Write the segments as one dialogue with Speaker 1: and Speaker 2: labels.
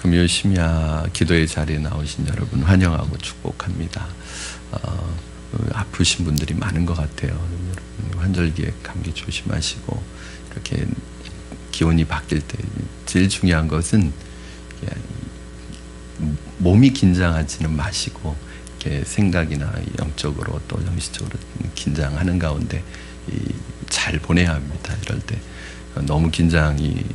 Speaker 1: 금요 심야 기도의 자리에 나오신 여러분 환영하고 축복합니다. 아프신 분들이 많은 것 같아요. 여러분 환절기에 감기 조심하시고, 이렇게 기온이 바뀔 때 제일 중요한 것은 몸이 긴장하지는 마시고, 이렇게 생각이나 영적으로 또 정신적으로 긴장하는 가운데 잘 보내야 합니다. 이럴 때 너무 긴장이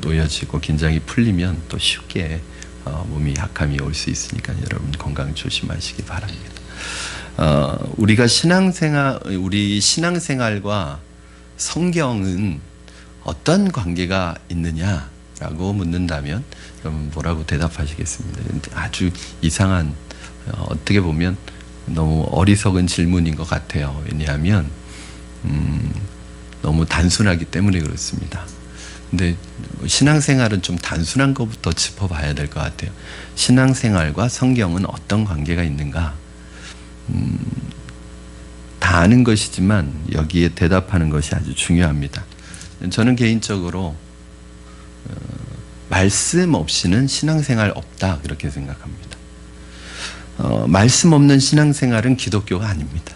Speaker 1: 놓여지고 긴장이 풀리면 또 쉽게 몸이 약함이 올 수 있으니까 여러분 건강 조심하시기 바랍니다. 우리 신앙생활과 성경은 어떤 관계가 있느냐라고 묻는다면 여러분 뭐라고 대답하시겠습니다? 아주 이상한, 어떻게 보면 너무 어리석은 질문인 것 같아요. 왜냐하면 너무 단순하기 때문에 그렇습니다. 근데 신앙생활은 좀 단순한 것부터 짚어봐야 될 것 같아요. 신앙생활과 성경은 어떤 관계가 있는가? 다 아는 것이지만 여기에 대답하는 것이 아주 중요합니다. 저는 개인적으로 말씀 없이는 신앙생활 없다, 그렇게 생각합니다. 말씀 없는 신앙생활은 기독교가 아닙니다.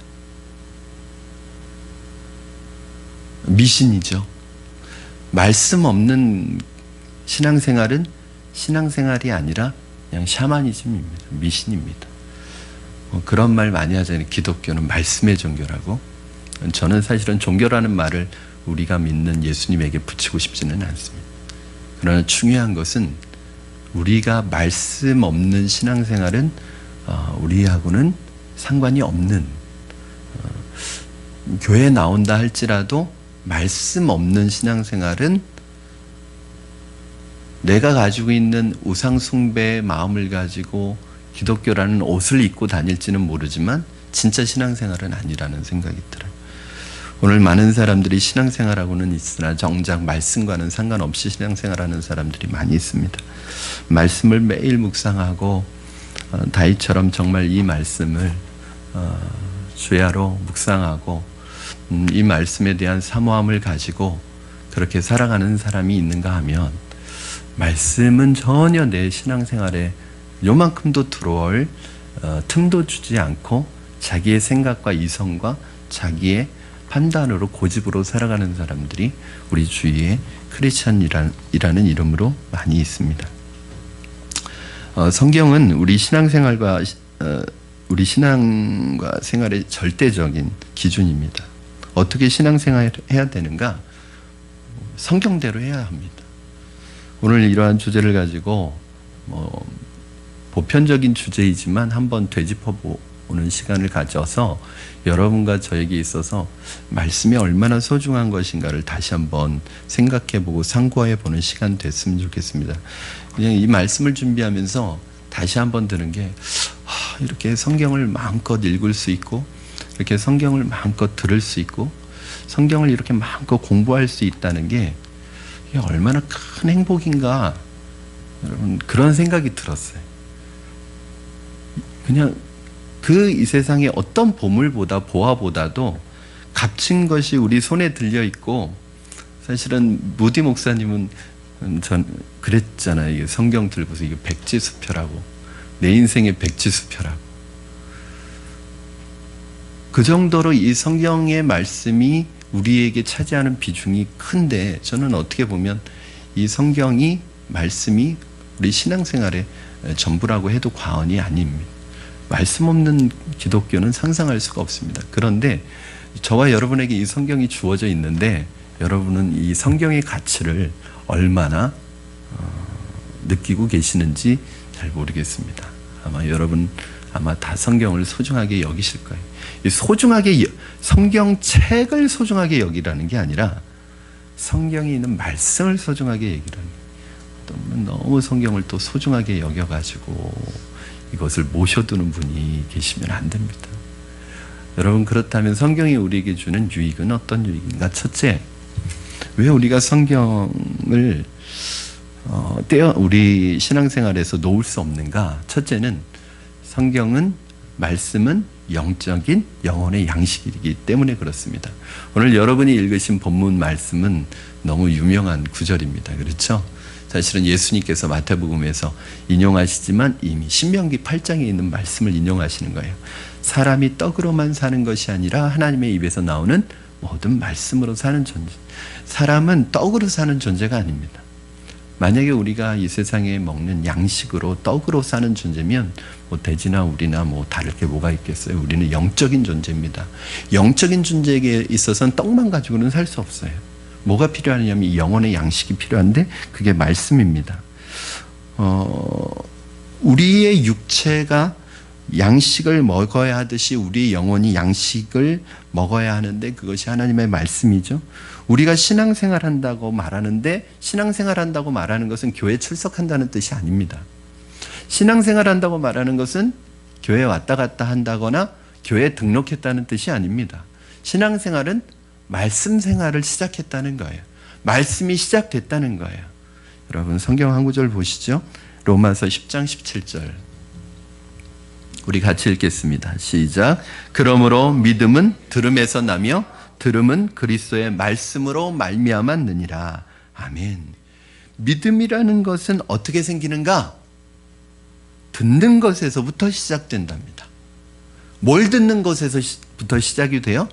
Speaker 1: 미신이죠. 말씀 없는 신앙생활은 신앙생활이 아니라 그냥 샤머니즘입니다. 미신입니다. 그런 말 많이 하잖아요. 기독교는 말씀의 종교라고. 저는 사실은 종교라는 말을 우리가 믿는 예수님에게 붙이고 싶지는 않습니다. 그러나 중요한 것은 우리가 말씀 없는 신앙생활은 우리하고는 상관이 없는, 교회에 나온다 할지라도 말씀 없는 신앙생활은 내가 가지고 있는 우상숭배의 마음을 가지고 기독교라는 옷을 입고 다닐지는 모르지만 진짜 신앙생활은 아니라는 생각이 들어요. 오늘 많은 사람들이 신앙생활하고는 있으나 정작 말씀과는 상관없이 신앙생활하는 사람들이 많이 있습니다. 말씀을 매일 묵상하고 다윗처럼 정말 이 말씀을 주야로 묵상하고 이 말씀에 대한 사모함을 가지고 그렇게 살아가는 사람이 있는가 하면, 말씀은 전혀 내 신앙생활에 요만큼도 들어올 틈도 주지 않고 자기의 생각과 이성과 자기의 판단으로 고집으로 살아가는 사람들이 우리 주위에 크리스찬이라는 이름으로 많이 있습니다. 성경은 우리 신앙과 생활의 절대적인 기준입니다. 어떻게 신앙생활을 해야 되는가? 성경대로 해야 합니다. 오늘 이러한 주제를 가지고 보편적인 주제이지만 한번 되짚어보는 시간을 가져서 여러분과 저에게 있어서 말씀이 얼마나 소중한 것인가를 다시 한번 생각해보고 상고해보는 시간 됐으면 좋겠습니다. 그냥 이 말씀을 준비하면서 다시 한번 드는 게, 이렇게 성경을 마음껏 읽을 수 있고, 이렇게 성경을 마음껏 들을 수 있고, 성경을 이렇게 마음껏 공부할 수 있다는 게 이게 얼마나 큰 행복인가, 여러분 그런 생각이 들었어요. 그냥 이 세상의 어떤 보화보다도 값진 것이 우리 손에 들려 있고, 사실은 무디 목사님은 전 그랬잖아요. 성경 들고서 이게 백지수표라고, 내 인생의 백지수표라고. 그 정도로 이 성경의 말씀이 우리에게 차지하는 비중이 큰데, 저는 어떻게 보면 이 성경이, 말씀이 우리 신앙생활의 전부라고 해도 과언이 아닙니다. 말씀 없는 기독교는 상상할 수가 없습니다. 그런데 저와 여러분에게 이 성경이 주어져 있는데, 여러분은 이 성경의 가치를 얼마나 느끼고 계시는지 잘 모르겠습니다. 여러분 다 성경을 소중하게 여기실 거예요. 성경책을 소중하게 여기라는 게 아니라 성경에 있는 말씀을 소중하게 여기라는 거예요. 너무 성경을 또 소중하게 여겨가지고 이것을 모셔두는 분이 계시면 안 됩니다. 여러분, 그렇다면 성경이 우리에게 주는 유익은 어떤 유익인가? 첫째, 왜 우리가 성경을 우리 신앙생활에서 놓을 수 없는가? 첫째는 말씀은 영적인 영혼의 양식이기 때문에 그렇습니다. 오늘 여러분이 읽으신 본문 말씀은 너무 유명한 구절입니다. 그렇죠? 사실은 예수님께서 마태복음에서 인용하시지만 이미 신명기 8장에 있는 말씀을 인용하시는 거예요. 사람이 떡으로만 사는 것이 아니라 하나님의 입에서 나오는 모든 말씀으로 사는 존재. 사람은 떡으로 사는 존재가 아닙니다. 만약에 우리가 이 세상에 먹는 양식으로 떡으로 사는 존재면 뭐 돼지나 우리나 뭐 다를 게 뭐가 있겠어요. 우리는 영적인 존재입니다. 영적인 존재에게 있어서는 떡만 가지고는 살 수 없어요. 뭐가 필요하냐면 이 영혼의 양식이 필요한데 그게 말씀입니다. 우리의 육체가 양식을 먹어야 하듯이 우리 영혼이 양식을 먹어야 하는데 그것이 하나님의 말씀이죠. 우리가 신앙생활 한다고 말하는데 신앙생활 한다고 말하는 것은 교회 출석한다는 뜻이 아닙니다. 신앙생활 한다고 말하는 것은 교회 왔다 갔다 한다거나 교회에 등록했다는 뜻이 아닙니다. 신앙생활은 말씀 생활을 시작했다는 거예요. 말씀이 시작됐다는 거예요. 여러분 성경 한 구절 보시죠. 로마서 10장 17절 우리 같이 읽겠습니다. 시작. 그러므로 믿음은 들음에서 나며 들음은 그리스도의 말씀으로 말미암았느니라. 아멘. 믿음이라는 것은 어떻게 생기는가? 듣는 것에서부터 시작된답니다. 뭘 듣는 것에서부터 시작이 돼요?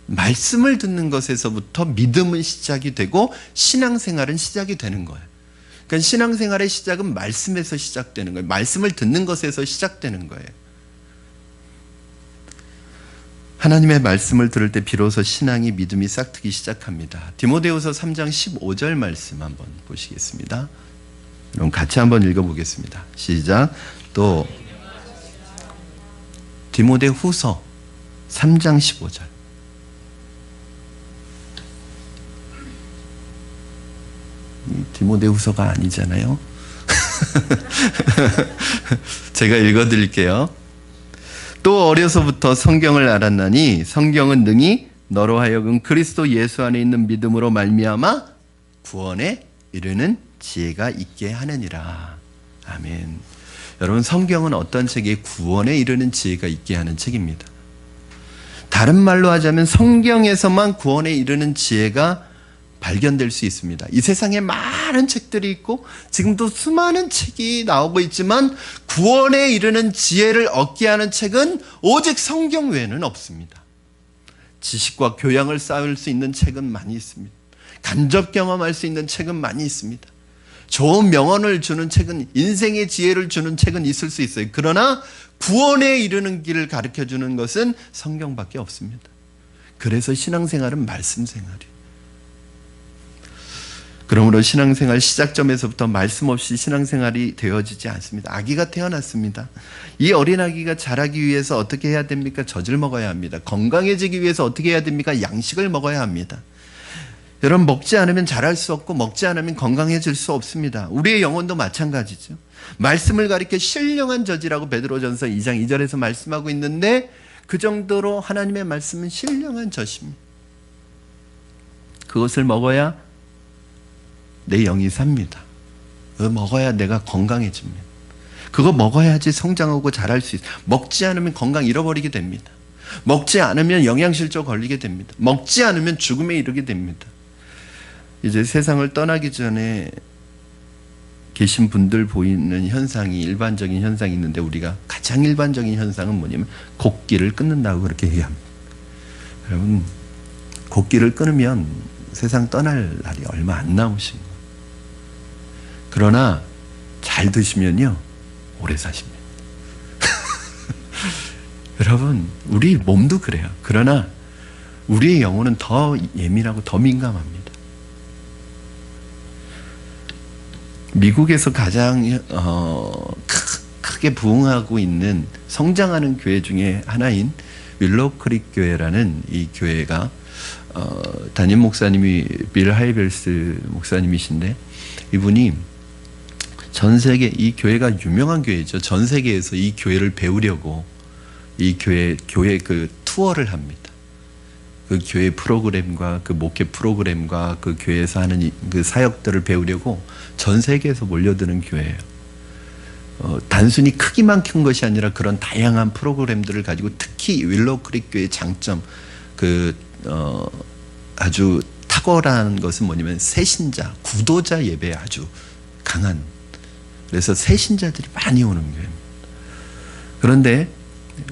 Speaker 1: 말씀을 듣는 것에서부터 믿음은 시작이 되고 신앙생활은 시작이 되는 거예요. 그러니까 신앙생활의 시작은 말씀에서 시작되는 거예요. 말씀을 듣는 것에서 시작되는 거예요. 하나님의 말씀을 들을 때 비로소 신앙이 믿음이 싹트기 시작합니다. 디모데후서 3장 15절 말씀 한번 보시겠습니다. 그럼 같이 한번 읽어보겠습니다. 시작. 또 디모데후서 3장 15절 디모데후서가 아니잖아요. 제가 읽어드릴게요. 또 어려서부터 성경을 알았나니 성경은 능히 너로 하여금 그리스도 예수 안에 있는 믿음으로 말미암아 구원에 이르는 지혜가 있게 하느니라. 아멘. 여러분 성경은 어떤 책이에요? 구원에 이르는 지혜가 있게 하는 책입니다. 다른 말로 하자면 성경에서만 구원에 이르는 지혜가 발견될 수 있습니다. 이 세상에 많은 책들이 있고 지금도 수많은 책이 나오고 있지만 구원에 이르는 지혜를 얻게 하는 책은 오직 성경 외에는 없습니다. 지식과 교양을 쌓을 수 있는 책은 많이 있습니다. 간접 경험할 수 있는 책은 많이 있습니다. 좋은 명언을 주는 책은, 인생의 지혜를 주는 책은 있을 수 있어요. 그러나 구원에 이르는 길을 가르쳐주는 것은 성경밖에 없습니다. 그래서 신앙생활은 말씀생활이에요. 그러므로 신앙생활 시작점에서부터 말씀 없이 신앙생활이 되어지지 않습니다. 아기가 태어났습니다. 이 어린 아기가 자라기 위해서 어떻게 해야 됩니까? 젖을 먹어야 합니다. 건강해지기 위해서 어떻게 해야 됩니까? 양식을 먹어야 합니다. 여러분 먹지 않으면 자랄 수 없고 먹지 않으면 건강해질 수 없습니다. 우리의 영혼도 마찬가지죠. 말씀을 가리켜 신령한 젖이라고 베드로전서 2장 2절에서 말씀하고 있는데 그 정도로 하나님의 말씀은 신령한 젖입니다. 그것을 먹어야 내 영이 삽니다. 그거 먹어야 내가 건강해집니다. 그거 먹어야지 성장하고 자랄 수 있어요. 먹지 않으면 건강 잃어버리게 됩니다. 먹지 않으면 영양실조 걸리게 됩니다. 먹지 않으면 죽음에 이르게 됩니다. 이제 세상을 떠나기 전에 계신 분들 보이는 현상이 일반적인 현상이 있는데 우리가 가장 일반적인 현상은 뭐냐면 곡기를 끊는다고 그렇게 얘기합니다. 여러분 곡기를 끊으면 세상 떠날 날이 얼마 안 남으신 거예요. 그러나 잘 드시면요 오래 사십니다. 여러분 우리 몸도 그래요. 그러나 우리의 영혼은 더 예민하고 더 민감합니다. 미국에서 가장 크게 부흥하고 있는 성장하는 교회 중에 하나인 윌로우크릭 교회라는 이 교회가 담임 목사님이 빌 하이벨스 목사님이신데 이분이 전 세계 이 교회가 유명한 교회죠. 전 세계에서 이 교회를 배우려고 이 교회 그 투어를 합니다. 그 교회 프로그램과 그 목회 프로그램과 그 교회에서 하는 그 사역들을 배우려고 전 세계에서 몰려드는 교회예요. 단순히 크기만 큰 것이 아니라 그런 다양한 프로그램들을 가지고 특히 윌로우크릭 교회의 장점 아주 탁월한 것은 뭐냐면 새신자, 구도자 예배에 아주 강한, 그래서 새신자들이 많이 오는 교회입니다. 그런데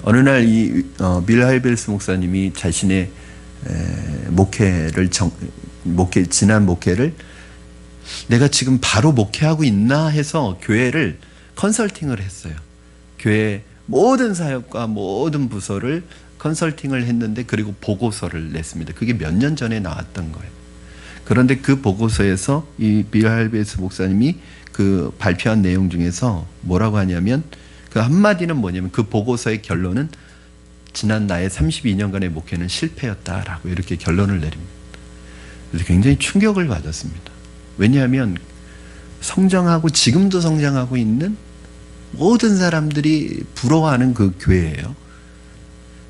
Speaker 1: 어느 날 이 빌 하이벨스 목사님이 자신의 지난 목회를 내가 지금 바로 목회하고 있나 해서 교회를 컨설팅을 했어요. 교회 모든 사역과 모든 부서를 컨설팅을 했는데, 그리고 보고서를 냈습니다. 그게 몇 년 전에 나왔던 거예요. 그런데 그 보고서에서 이 빌 하이벨스 목사님이 그 발표한 내용 중에서 뭐라고 하냐면, 그 한마디는 뭐냐면, 그 보고서의 결론은 지난 나의 32년간의 목회는 실패였다라고 이렇게 결론을 내립니다. 그래서 굉장히 충격을 받았습니다. 왜냐하면 성장하고 지금도 성장하고 있는 모든 사람들이 부러워하는 그 교회예요.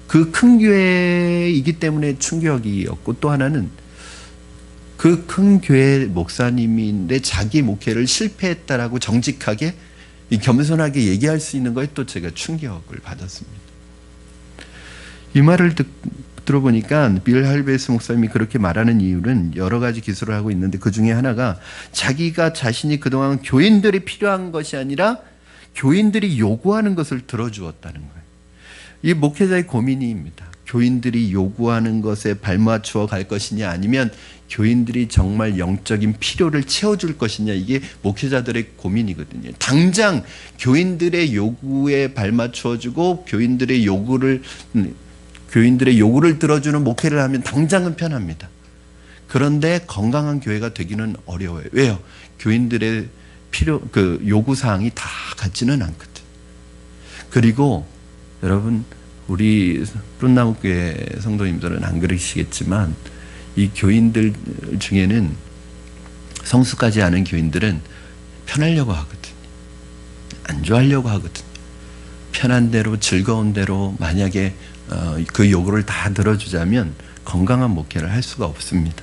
Speaker 1: 그 큰 교회이기 때문에 충격이었고, 또 하나는 그 큰 교회 목사님인데 자기 목회를 실패했다라고 정직하게 겸손하게 얘기할 수 있는 거에 또 제가 충격을 받았습니다. 이 말을 들어보니까 빌 하이벨스 목사님이 그렇게 말하는 이유는 여러 가지 기술을 하고 있는데, 그 중에 하나가 자기가 자신이 그동안 교인들이 필요한 것이 아니라 교인들이 요구하는 것을 들어주었다는 거예요. 이 목회자의 고민입니다. 교인들이 요구하는 것에 발맞추어 갈 것이냐, 아니면 교인들이 정말 영적인 필요를 채워줄 것이냐, 이게 목회자들의 고민이거든요. 당장 교인들의 요구에 발맞추어주고 교인들의 요구를 들어주는 목회를 하면 당장은 편합니다. 그런데 건강한 교회가 되기는 어려워요. 왜요? 교인들의 요구사항이 다 같지는 않거든. 그리고 여러분, 우리 푸른나무교회 성도님들은 안 그러시겠지만, 이 교인들 중에는 성숙하지 않은 교인들은 편하려고 하거든요. 안주하려고 하거든요. 편한 대로, 즐거운 대로 만약에 그 요구를 다 들어주자면 건강한 목회를 할 수가 없습니다.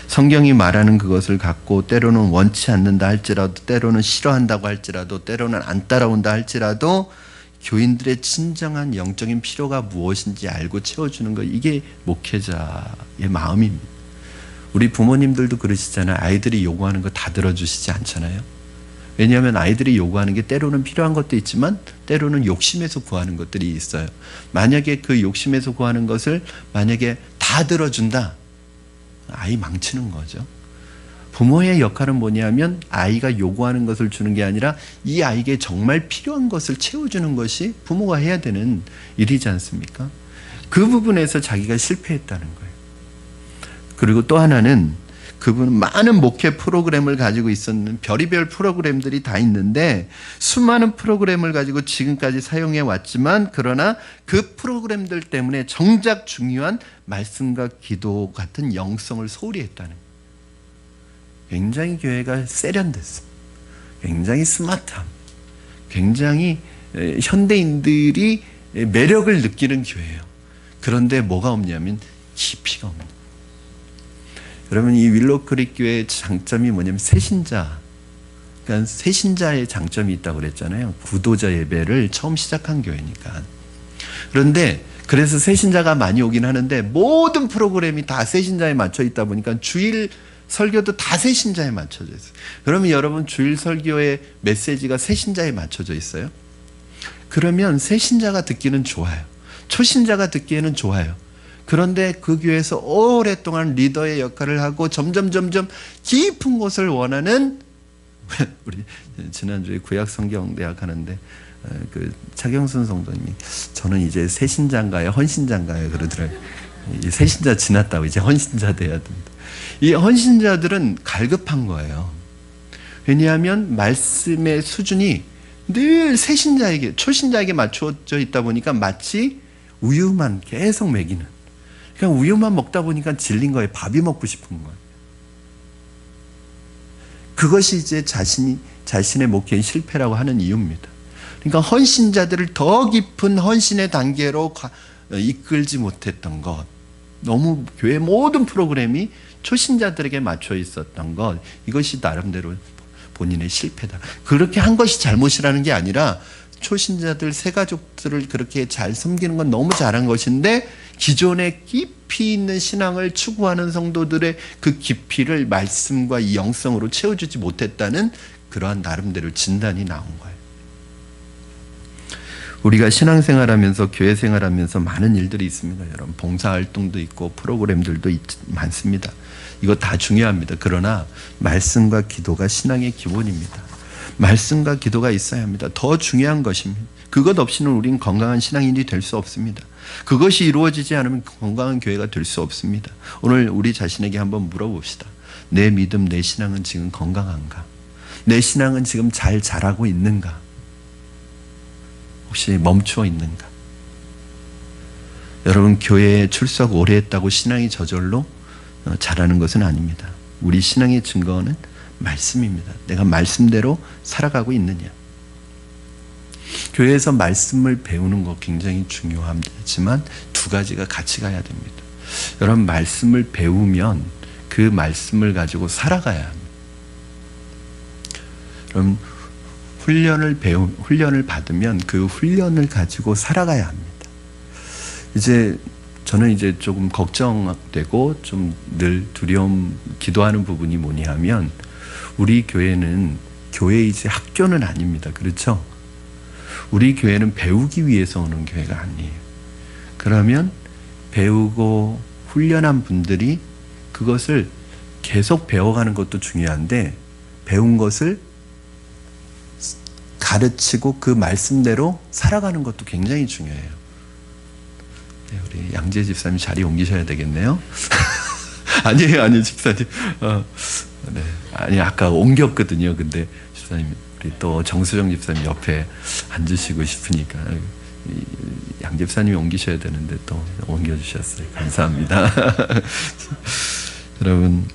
Speaker 1: 성경이 말하는 그것을 갖고 때로는 원치 않는다 할지라도, 때로는 싫어한다고 할지라도, 때로는 안 따라온다 할지라도 교인들의 진정한 영적인 필요가 무엇인지 알고 채워주는 것, 이게 목회자의 마음입니다. 우리 부모님들도 그러시잖아요. 아이들이 요구하는 거 다 들어주시지 않잖아요. 왜냐하면 아이들이 요구하는 게 때로는 필요한 것도 있지만 때로는 욕심에서 구하는 것들이 있어요. 만약에 그 욕심에서 구하는 것을 만약에 다 들어준다, 아이 망치는 거죠. 부모의 역할은 뭐냐면 아이가 요구하는 것을 주는 게 아니라 이 아이에게 정말 필요한 것을 채워주는 것이 부모가 해야 되는 일이지 않습니까? 그 부분에서 자기가 실패했다는 거예요. 그리고 또 하나는, 그분은 많은 목회 프로그램을 가지고 있었는, 별의별 프로그램들이 다 있는데 수많은 프로그램을 가지고 지금까지 사용해 왔지만, 그러나 그 프로그램들 때문에 정작 중요한 말씀과 기도 같은 영성을 소홀히 했다는 거예요. 굉장히 교회가 세련됐습니다. 굉장히 스마트함, 굉장히 현대인들이 매력을 느끼는 교회예요. 그런데 뭐가 없냐면 깊이가 없는 거예요. 여러분, 이 윌로우크릭 교회의 장점이 뭐냐면 새신자, 그러니까 새신자의 장점이 있다고 그랬잖아요. 구도자 예배를 처음 시작한 교회니까. 그런데 그래서 새신자가 많이 오긴 하는데 모든 프로그램이 다 새신자에 맞춰 있다 보니까 주일 설교도 다 새신자에 맞춰져 있어요. 그러면 여러분, 주일 설교의 메시지가 새신자에 맞춰져 있어요? 그러면 새신자가 듣기는 좋아요. 초신자가 듣기에는 좋아요. 그런데 그 교회에서 오랫동안 리더의 역할을 하고 점점 깊은 곳을 원하는, 우리 지난주에 구약성경대학 하는데 그 차경순 성도님이 저는 이제 새신자인가요 헌신자인가요 그러더라고요. 이 새신자 지났다고 이제 헌신자 돼야 된다. 이 헌신자들은 갈급한 거예요. 왜냐하면 말씀의 수준이 늘 새신자에게, 초신자에게 맞춰져 있다 보니까 마치 우유만 계속 먹이는, 그냥 우유만 먹다 보니까 질린 거예요. 밥이 먹고 싶은 거예요. 그것이 이제 자신의 목회의 실패라고 하는 이유입니다. 그러니까 헌신자들을 더 깊은 헌신의 단계로 이끌지 못했던 것, 너무 교회 모든 프로그램이 초신자들에게 맞춰 있었던 것, 이것이 나름대로 본인의 실패다. 그렇게 한 것이 잘못이라는 게 아니라 초신자들 새 가족들을 그렇게 잘 섬기는 건 너무 잘한 것인데 기존에 깊이 있는 신앙을 추구하는 성도들의 그 깊이를 말씀과 이 영성으로 채워주지 못했다는 그러한 나름대로 진단이 나온 거예요. 우리가 신앙생활하면서 교회 생활하면서 많은 일들이 있습니다. 여러분 봉사활동도 있고 프로그램들도 많습니다. 이거 다 중요합니다. 그러나 말씀과 기도가 신앙의 기본입니다. 말씀과 기도가 있어야 합니다. 더 중요한 것입니다. 그것 없이는 우리는 건강한 신앙인이 될 수 없습니다. 그것이 이루어지지 않으면 건강한 교회가 될 수 없습니다. 오늘 우리 자신에게 한번 물어봅시다. 내 믿음, 내 신앙은 지금 건강한가? 내 신앙은 지금 잘 자라고 있는가? 혹시 멈추어 있는가? 여러분 교회에 출석 오래 했다고 신앙이 저절로 자라는 것은 아닙니다. 우리 신앙의 증거는 말씀입니다. 내가 말씀대로 살아가고 있느냐. 교회에서 말씀을 배우는 거 굉장히 중요하지만 두 가지가 같이 가야 됩니다. 여러분 말씀을 배우면 그 말씀을 가지고 살아가야 합니다. 여러분 훈련을 받으면 그 훈련을 가지고 살아가야 합니다. 저는 이제 조금 걱정되고 좀 늘 두려움 기도하는 부분이 뭐냐 하면 우리 교회는 교회이지 학교는 아닙니다. 그렇죠? 우리 교회는 배우기 위해서 오는 교회가 아니에요. 그러면 배우고 훈련한 분들이 그것을 계속 배워가는 것도 중요한데 배운 것을 가르치고 그 말씀대로 살아가는 것도 굉장히 중요해요. 네, 우리 양재 집사님 자리 옮기셔야 되겠네요. 아니에요 집사님. 네, 아니 아까 옮겼거든요. 근데 집사님 우리 또 정수정 집사님 옆에 앉으시고 싶으니까 양 집사님이 옮기셔야 되는데 또 옮겨주셨어요. 감사합니다. 여러분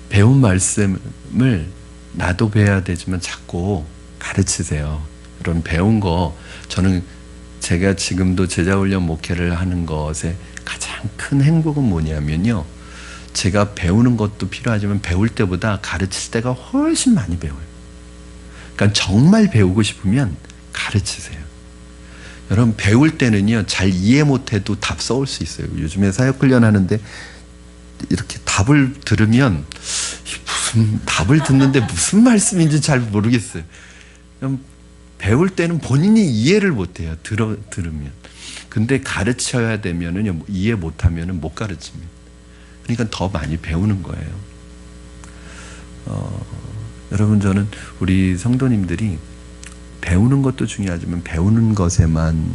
Speaker 1: 배운 말씀을 나도 배워야 되지만 자꾸 가르치세요. 여러분 배운 거 저는 제가 지금도 제자훈련 목회를 하는 것에 가장 큰 행복은 뭐냐면요. 제가 배우는 것도 필요하지만 배울 때보다 가르칠 때가 훨씬 많이 배워요. 그러니까 정말 배우고 싶으면 가르치세요. 여러분 배울 때는요. 잘 이해 못해도 답 써올 수 있어요. 요즘에 사역훈련 하는데 이렇게 답을 들으면 무슨 답을 듣는데 무슨 말씀인지 잘 모르겠어요. 배울 때는 본인이 이해를 못해요. 들으면. 근데 가르쳐야 되면은 이해 못하면은 못 가르칩니다. 그러니까 더 많이 배우는 거예요. 여러분 저는 우리 성도님들이 배우는 것도 중요하지만 배우는 것에만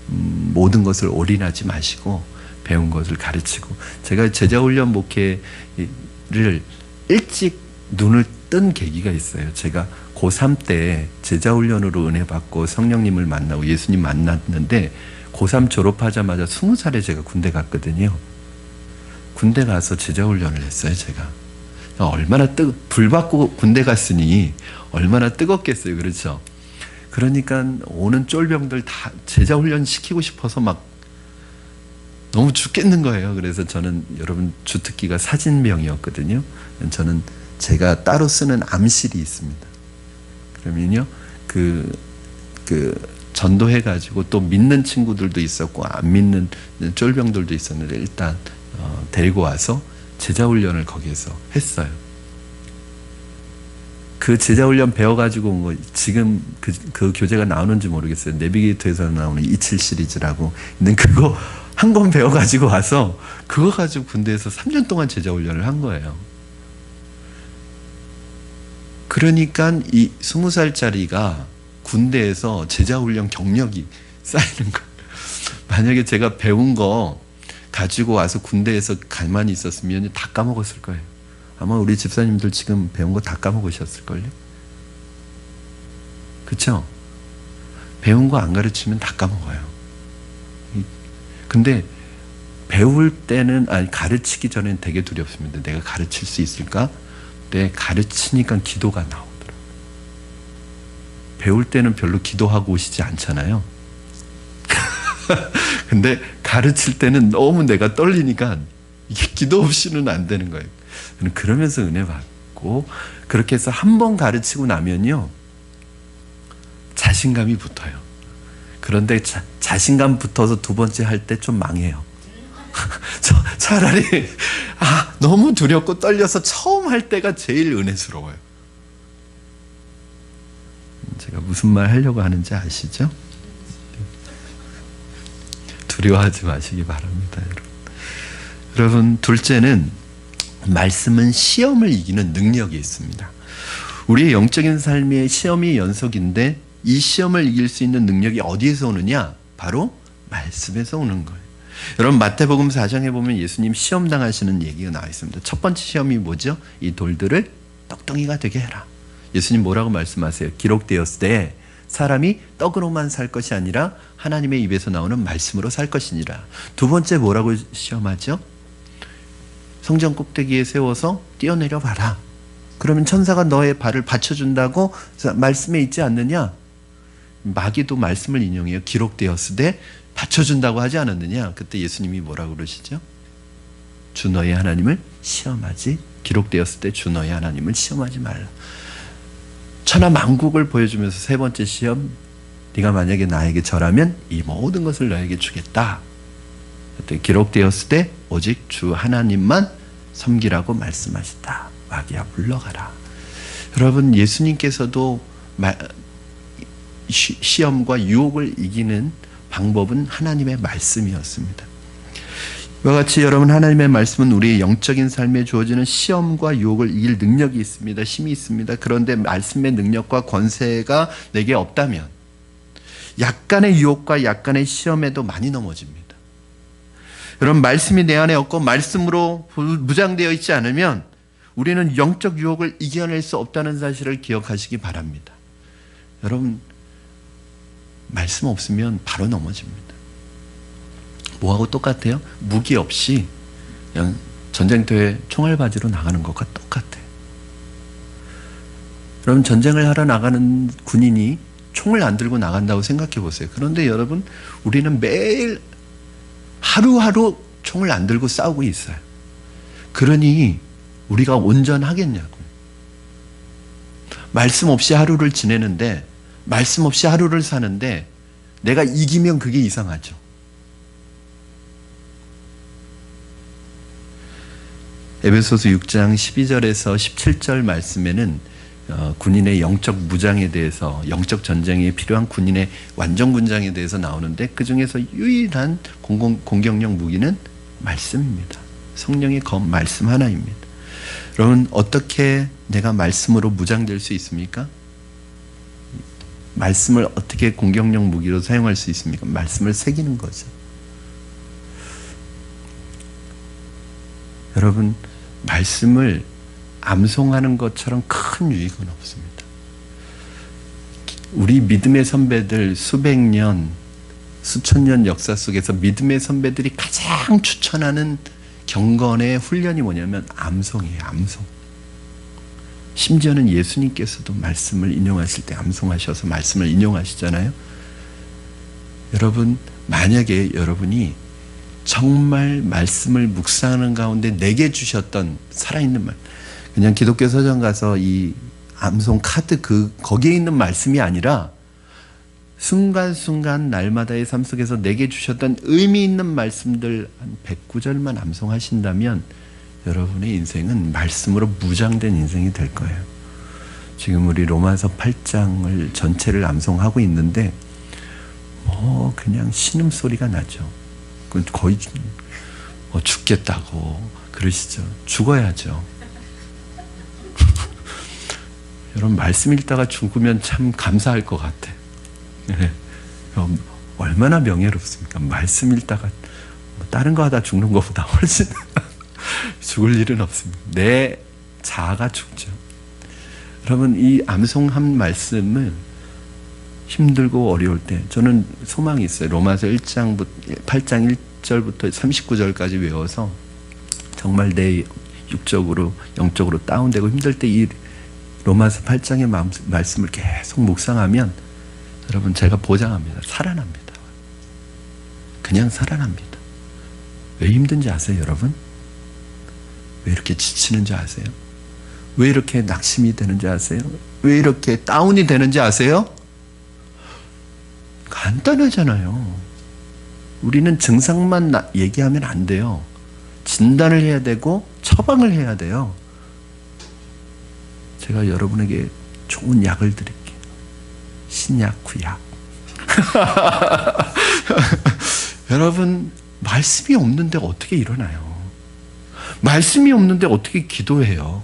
Speaker 1: 모든 것을 올인하지 마시고 배운 것을 가르치고 제가 제자훈련 목회를 일찍 눈을 뜬 계기가 있어요. 제가 고3 때 제자훈련으로 은혜 받고 성령님을 만나고 예수님 만났는데 고3 졸업하자마자 20살에 제가 군대 갔거든요. 군대 가서 제자훈련을 했어요. 제가 얼마나 불 받고 군대 갔으니 얼마나 뜨겁겠어요. 그렇죠? 그러니까 오는 쫄병들 다 제자훈련 시키고 싶어서 막 너무 죽겠는 거예요. 그래서 저는 여러분 주특기가 사진병이었거든요. 저는 제가 따로 쓰는 암실이 있습니다. 그러면요 그 전도해가지고 또 믿는 친구들도 있었고 안 믿는 쫄병들도 있었는데 일단 데리고 와서 제자훈련을 거기에서 했어요. 그 제자훈련 배워가지고 온 거 지금 그 교재가 나오는지 모르겠어요. 내비게이터에서 나오는 27 시리즈라고 있는 그거 한 권 배워가지고 와서 그거 가지고 군대에서 3년 동안 제자훈련을 한 거예요. 그러니까 이 20살짜리가 군대에서 제자훈련 경력이 쌓이는 거예요. 만약에 제가 배운 거 가지고 와서 군대에서 가만히 있었으면 다 까먹었을 거예요. 아마 우리 집사님들 지금 배운 거 다 까먹으셨을걸요? 그쵸? 배운 거 안 가르치면 다 까먹어요. 근데 배울 때는, 가르치기 전엔 되게 두렵습니다. 내가 가르칠 수 있을까? 근데 가르치니까 기도가 나오더라고요. 배울 때는 별로 기도하고 오시지 않잖아요. 근데 가르칠 때는 너무 내가 떨리니까 이게 기도 없이는 안 되는 거예요. 그러면서 은혜 받고, 그렇게 해서 한 번 가르치고 나면요, 자신감이 붙어요. 그런데 자신감 붙어서 두 번째 할 때 좀 망해요. 차라리 너무 두렵고 떨려서 처음 할 때가 제일 은혜스러워요. 제가 무슨 말 하려고 하는지 아시죠? 두려워하지 마시기 바랍니다, 여러분. 여러분, 둘째는 말씀은 시험을 이기는 능력이 있습니다. 우리의 영적인 삶의 시험이 연속인데 이 시험을 이길 수 있는 능력이 어디에서 오느냐? 바로 말씀에서 오는 거예요. 여러분, 마태복음 4장에 보면 예수님 시험 당하시는 얘기가 나와 있습니다. 첫 번째 시험이 뭐죠? 이 돌들을 떡덩이가 되게 해라. 예수님 뭐라고 말씀하세요? 기록되었을 때 사람이 떡으로만 살 것이 아니라 하나님의 입에서 나오는 말씀으로 살 것이니라. 두 번째 뭐라고 시험하죠? 성전 꼭대기에 세워서 뛰어내려 봐라. 그러면 천사가 너의 발을 받쳐준다고 말씀에 있지 않느냐? 마귀도 말씀을 인용해요. 기록되었을 때 받쳐준다고 하지 않았느냐? 그때 예수님이 뭐라고 그러시죠? 주 너의 하나님을 시험하지, 기록되었을 때 주 너의 하나님을 시험하지 말라. 천하 만국을 보여주면서 세 번째 시험, 네가 만약에 나에게 절하면 이 모든 것을 너에게 주겠다. 그때 기록되었을 때 오직 주 하나님만 섬기라고 말씀하셨다. 마귀야 물러가라. 여러분, 예수님께서도 시험과 유혹을 이기는 방법은 하나님의 말씀이었습니다. 이와 같이 여러분, 하나님의 말씀은 우리의 영적인 삶에 주어지는 시험과 유혹을 이길 능력이 있습니다. 힘이 있습니다. 그런데 말씀의 능력과 권세가 내게 없다면 약간의 유혹과 약간의 시험에도 많이 넘어집니다. 여러분, 말씀이 내 안에 없고 말씀으로 무장되어 있지 않으면 우리는 영적 유혹을 이겨낼 수 없다는 사실을 기억하시기 바랍니다. 여러분, 말씀 없으면 바로 넘어집니다. 뭐하고 똑같아요? 무기 없이 그냥 전쟁터에 총알바지로 나가는 것과 똑같아요. 여러분, 전쟁을 하러 나가는 군인이 총을 안 들고 나간다고 생각해 보세요. 그런데 여러분, 우리는 매일 하루하루 총을 안 들고 싸우고 있어요. 그러니 우리가 온전하겠냐고요. 말씀 없이 하루를 지내는데, 말씀 없이 하루를 사는데 내가 이기면 그게 이상하죠. 에베소서 6장 12절에서 17절 말씀에는 군인의 영적 무장에 대해서, 영적 전쟁에 필요한 군인의 완전 군장에 대해서 나오는데 그 중에서 유일한 공격용 무기는 말씀입니다. 성령의 말씀 하나입니다. 여러분, 어떻게 내가 말씀으로 무장될 수 있습니까? 말씀을 어떻게 공격용 무기로 사용할 수 있습니까? 말씀을 새기는 거죠. 여러분, 말씀을 암송하는 것처럼 큰 유익은 없습니다. 우리 믿음의 선배들, 수백 년, 수천 년 역사 속에서 믿음의 선배들이 가장 추천하는 경건의 훈련이 뭐냐면 암송이에요. 암송. 심지어는 예수님께서도 말씀을 인용하실 때 암송하셔서 말씀을 인용하시잖아요. 여러분, 만약에 여러분이 정말 말씀을 묵상하는 가운데 내게 주셨던 살아있는 말, 그냥 기독교 서점 가서 이 암송 카드 거기에 있는 말씀이 아니라 순간순간 날마다의 삶 속에서 내게 주셨던 의미 있는 말씀들 한 109절만 암송하신다면 여러분의 인생은 말씀으로 무장된 인생이 될 거예요. 지금 우리 로마서 8장을 전체를 암송하고 있는데 그냥 신음소리가 나죠. 거의 죽겠다고 그러시죠. 죽어야죠. 여러분, 말씀 읽다가 죽으면 참 감사할 것 같아. 네. 얼마나 명예롭습니까? 말씀 읽다가 다른 거 하다 죽는 것보다 훨씬 죽을 일은 없습니다. 내 자아가 죽죠. 여러분, 이 암송한 말씀을 힘들고 어려울 때 저는 소망이 있어요. 로마서 8장 1절부터 39절까지 외워서 정말 내 육적으로 영적으로 다운되고 힘들 때 이 로마서 8장의 말씀을 계속 묵상하면 여러분, 제가 보장합니다. 살아납니다. 그냥 살아납니다. 왜 힘든지 아세요, 여러분? 왜 이렇게 지치는지 아세요? 왜 이렇게 낙심이 되는지 아세요? 왜 이렇게 다운이 되는지 아세요? 간단하잖아요. 우리는 증상만 얘기하면 안 돼요. 진단을 해야 되고 처방을 해야 돼요. 제가 여러분에게 좋은 약을 드릴게요. 신약, 구약. 여러분, 말씀이 없는데 어떻게 일어나요? 말씀이 없는데 어떻게 기도해요?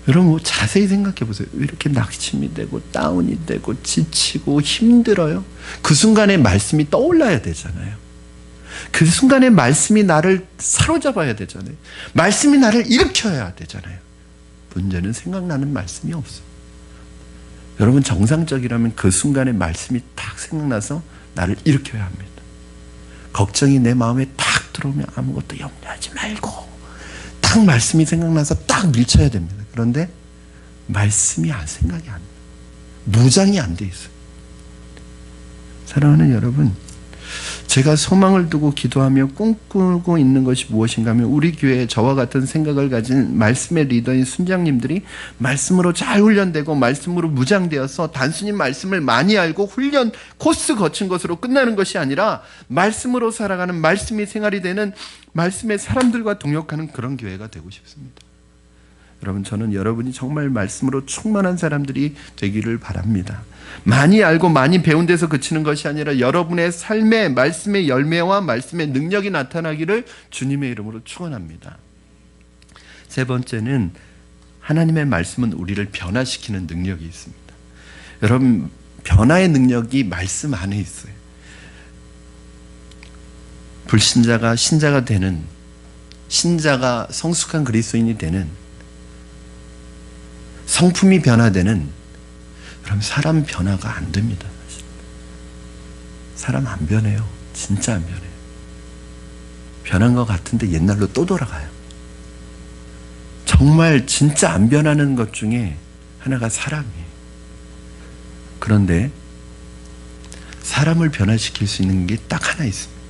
Speaker 1: 여러분 자세히 생각해 보세요. 왜 이렇게 낙심이 되고 다운이 되고 지치고 힘들어요? 그 순간에 말씀이 떠올라야 되잖아요. 그 순간에 말씀이 나를 사로잡아야 되잖아요. 말씀이 나를 일으켜야 되잖아요. 문제는 생각나는 말씀이 없어요. 여러분 정상적이라면 그 순간에 말씀이 딱 생각나서 나를 일으켜야 합니다. 걱정이 내 마음에 딱 들어오면 아무것도 염려하지 말고 딱 말씀이 생각나서 딱 밀쳐야 됩니다. 그런데 말씀이 생각이 안 나요. 무장이 안 돼 있어요. 사랑하는 여러분, 제가 소망을 두고 기도하며 꿈꾸고 있는 것이 무엇인가 하면 우리 교회에 저와 같은 생각을 가진 말씀의 리더인 순장님들이 말씀으로 잘 훈련되고 말씀으로 무장되어서 단순히 말씀을 많이 알고 훈련 코스 거친 것으로 끝나는 것이 아니라 말씀으로 살아가는 말씀이 생활이 되는 말씀의 사람들과 동역하는 그런 교회가 되고 싶습니다. 여러분 저는 여러분이 정말 말씀으로 충만한 사람들이 되기를 바랍니다. 많이 알고 많이 배운 데서 그치는 것이 아니라 여러분의 삶에 말씀의 열매와 말씀의 능력이 나타나기를 주님의 이름으로 축원합니다. 세 번째는 하나님의 말씀은 우리를 변화시키는 능력이 있습니다. 여러분 변화의 능력이 말씀 안에 있어요. 불신자가 신자가 되는, 신자가 성숙한 그리스도인이 되는, 성품이 변화되는, 그럼 사람 변화가 안 됩니다. 사람 안 변해요. 진짜 안 변해요. 변한 것 같은데 옛날로 또 돌아가요. 정말 진짜 안 변하는 것 중에 하나가 사람이에요. 그런데 사람을 변화시킬 수 있는 게 딱 하나 있습니다.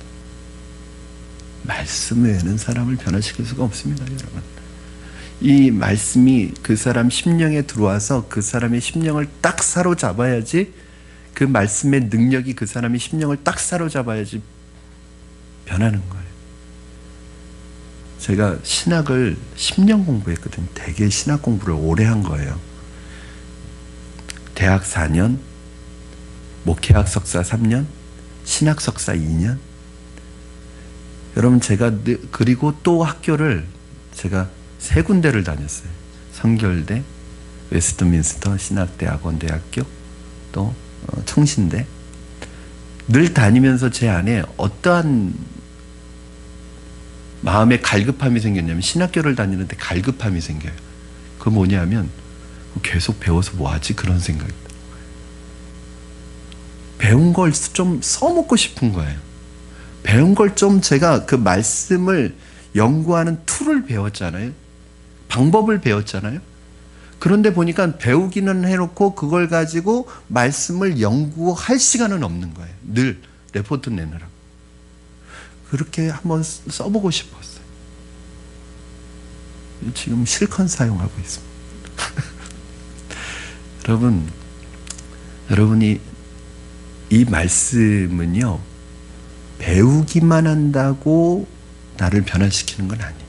Speaker 1: 말씀 외에는 사람을 변화시킬 수가 없습니다, 여러분. 이 말씀이 그 사람 심령에 들어와서 그 사람의 심령을 딱 사로잡아야지, 그 말씀의 능력이 그 사람의 심령을 딱 사로잡아야지 변하는 거예요. 제가 신학을 10년 공부했거든요. 되게 신학 공부를 오래 한 거예요. 대학 4년, 목회학 석사 3년, 신학 석사 2년. 여러분 제가 그리고 또 학교를 제가 3군데를 다녔어요. 성결대, 웨스트민스터 신학대학원대학교, 또 총신대. 늘 다니면서 제 안에 어떠한 마음의 갈급함이 생겼냐면, 신학교를 다니는데 갈급함이 생겨요. 그거 뭐냐면 계속 배워서 뭐하지? 그런 생각이. 배운 걸 좀 써먹고 싶은 거예요. 배운 걸 좀, 제가 그 말씀을 연구하는 툴을 배웠잖아요. 방법을 배웠잖아요. 그런데 보니까 배우기는 해놓고 그걸 가지고 말씀을 연구할 시간은 없는 거예요. 늘 레포트 내느라고. 그렇게 한번 써보고 싶었어요. 지금 실컷 사용하고 있습니다. 여러분이 이 말씀은요, 배우기만 한다고 나를 변화시키는 건 아니에요.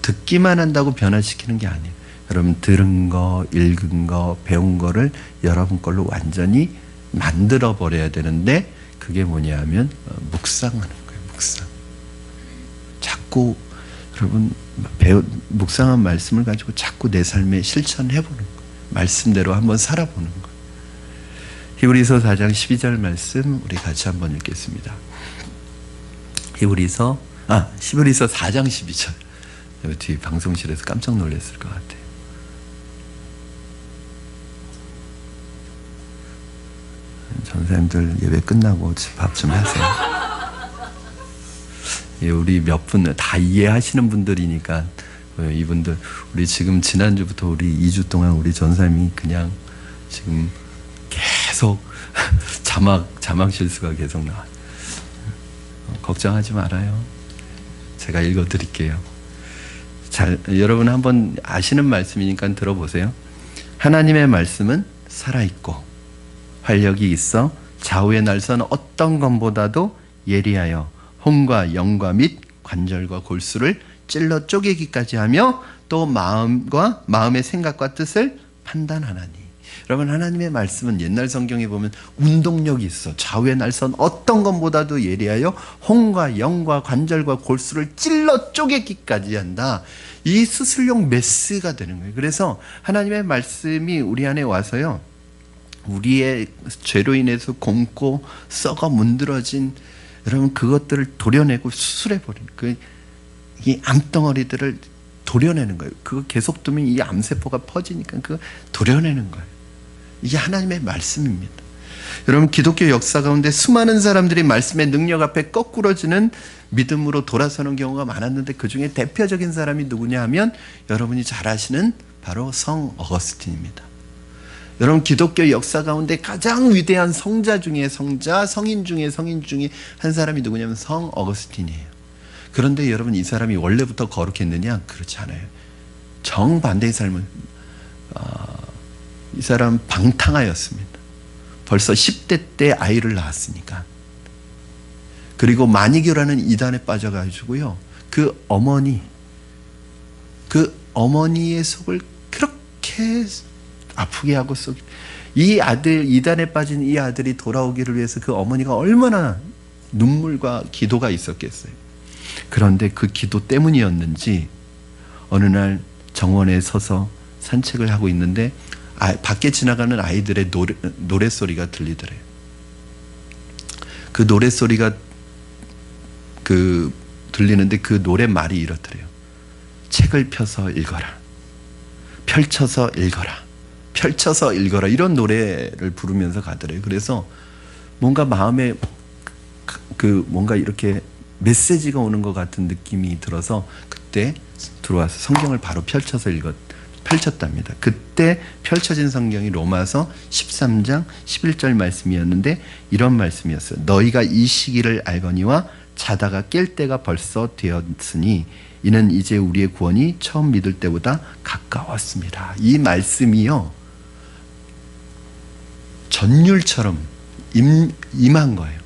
Speaker 1: 듣기만 한다고 변화시키는 게 아니에요. 여러분 들은 거, 읽은 거, 배운 거를 여러분 걸로 완전히 만들어 버려야 되는데, 그게 뭐냐 하면 묵상하는 거예요. 묵상. 자꾸 여러분 묵상한 말씀을 가지고 자꾸 내 삶에 실천해 보는 거예요. 말씀대로 한번 살아보는 거예요. 히브리서 4장 12절 말씀 우리 같이 한번 읽겠습니다. 히브리서 4장 12절. 뒤 방송실에서 깜짝 놀랐을 것 같아요. 전사님들 예배 끝나고 밥 좀 하세요. 예, 우리 몇 분 다 이해하시는 분들이니까, 이분들 우리 지금 지난주부터 우리 2주 동안 우리 전사님이 그냥 지금 계속 자막 실수가 계속 나와요. 걱정하지 말아요. 제가 읽어드릴게요. 여러분 한번 아시는 말씀이니까 들어보세요. 하나님의 말씀은 살아있고 활력이 있어 좌우의 날선 어떤 것보다도 예리하여 혼과 영과 및 관절과 골수를 찔러 쪼개기까지 하며 또 마음의 생각과 뜻을 판단하나니. 여러분, 하나님의 말씀은 옛날 성경에 보면 운동력이 있어. 좌우의 날선 어떤 것보다도 예리하여 혼과 영과 관절과 골수를 찔러 쪼개기까지 한다. 이 수술용 메스가 되는 거예요. 그래서 하나님의 말씀이 우리 안에 와서요, 우리의 죄로 인해서 곪고 썩어 문드러진 여러분 그것들을 도려내고 수술해버리는 이 암덩어리들을 도려내는 거예요. 그거 계속 두면 이 암세포가 퍼지니까 그거 도려내는 거예요. 이게 하나님의 말씀입니다. 여러분, 기독교 역사 가운데 수많은 사람들이 말씀의 능력 앞에 거꾸러지는 믿음으로 돌아서는 경우가 많았는데 그 중에 대표적인 사람이 누구냐 하면 여러분이 잘 아시는 바로 성 어거스틴입니다. 여러분, 기독교 역사 가운데 가장 위대한 성자 중에 성자, 성인 중에 성인 중에 한 사람이 누구냐면 성 어거스틴이에요. 그런데 여러분, 이 사람이 원래부터 거룩했느냐? 그렇지 않아요. 정반대의 삶을 이 사람은 방탕하였습니다. 벌써 10대 때 아이를 낳았으니까. 그리고 마니교라는 이단에 빠져가지고요, 그 어머니의 속을 그렇게 아프게 하고 이 아들, 이단에 빠진 이 아들이 돌아오기를 위해서 그 어머니가 얼마나 눈물과 기도가 있었겠어요. 그런데 그 기도 때문이었는지 어느 날 정원에 서서 산책을 하고 있는데 밖에 지나가는 아이들의 노랫소리가 들리더래요. 그 노랫소리가 들리는데 그 노랫말이 이렇더래요. 책을 펴서 읽어라. 펼쳐서 읽어라. 펼쳐서 읽어라. 이런 노래를 부르면서 가더래요. 그래서 뭔가 마음에 뭔가 이렇게 메시지가 오는 것 같은 느낌이 들어서 그때 들어와서 성경을 바로 펼쳤답니다. 그때 펼쳐진 성경이 로마서 13장 11절 말씀이었는데 이런 말씀이었어요. 너희가 이 시기를 알거니와 자다가 깰 때가 벌써 되었으니 이는 이제 우리의 구원이 처음 믿을 때보다 가까웠습니다. 이 말씀이요, 전율처럼 임한 거예요.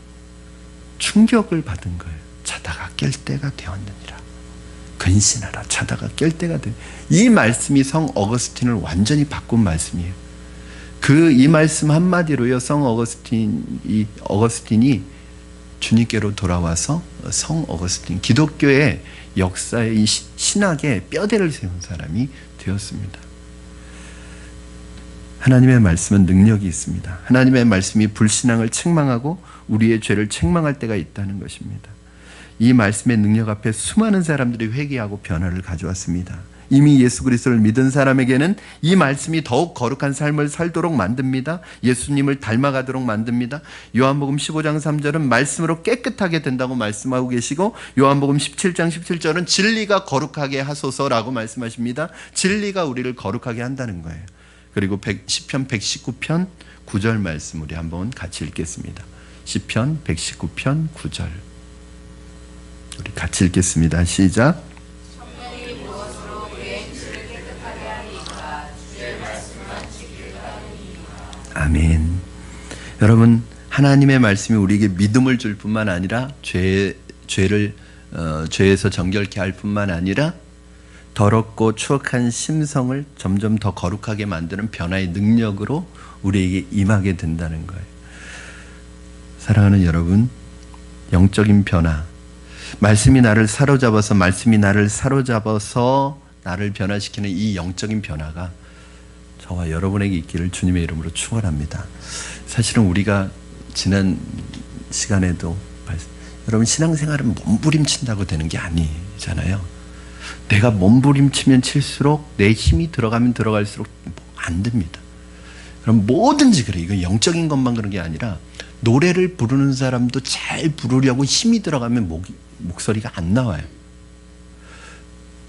Speaker 1: 충격을 받은 거예요. 자다가 깰 때가 되었느니라. 근신하라. 자다가 깰 때가 돼. 이 말씀이 성 어거스틴을 완전히 바꾼 말씀이에요. 이 말씀 한마디로요, 성 어거스틴이 주님께로 돌아와서 성 어거스틴, 기독교의 역사의 이 신학의 뼈대를 세운 사람이 되었습니다. 하나님의 말씀은 능력이 있습니다. 하나님의 말씀이 불신앙을 책망하고 우리의 죄를 책망할 때가 있다는 것입니다. 이 말씀의 능력 앞에 수많은 사람들이 회개하고 변화를 가져왔습니다. 이미 예수 그리스도를 믿은 사람에게는 이 말씀이 더욱 거룩한 삶을 살도록 만듭니다. 예수님을 닮아가도록 만듭니다. 요한복음 15장 3절은 말씀으로 깨끗하게 된다고 말씀하고 계시고, 요한복음 17장 17절은 진리가 거룩하게 하소서라고 말씀하십니다. 진리가 우리를 거룩하게 한다는 거예요. 그리고 시편 119편 9절 말씀 우리 한번 같이 읽겠습니다. 시편 119편 9절 우리 같이 읽겠습니다. 시작. 아멘. 여러분, 하나님의 말씀이 우리에게 믿음을 줄 뿐만 아니라 죄에서 정결케 할 뿐만 아니라 더럽고 추악한 심성을 점점 더 거룩하게 만드는 변화의 능력으로 우리에게 임하게 된다는 거예요. 사랑하는 여러분, 영적인 변화, 말씀이 나를 사로잡아서 나를 변화시키는 이 영적인 변화가 저와 여러분에게 있기를 주님의 이름으로 축원합니다. 사실은 우리가 지난 시간에도 여러분, 신앙생활은 몸부림친다고 되는 게 아니잖아요. 내가 몸부림치면 칠수록 내 힘이 들어가면 들어갈수록 안 됩니다. 그럼 뭐든지 그래. 이거 영적인 것만 그런 게 아니라 노래를 부르는 사람도 잘 부르려고 힘이 들어가면 목소리가 안 나와요.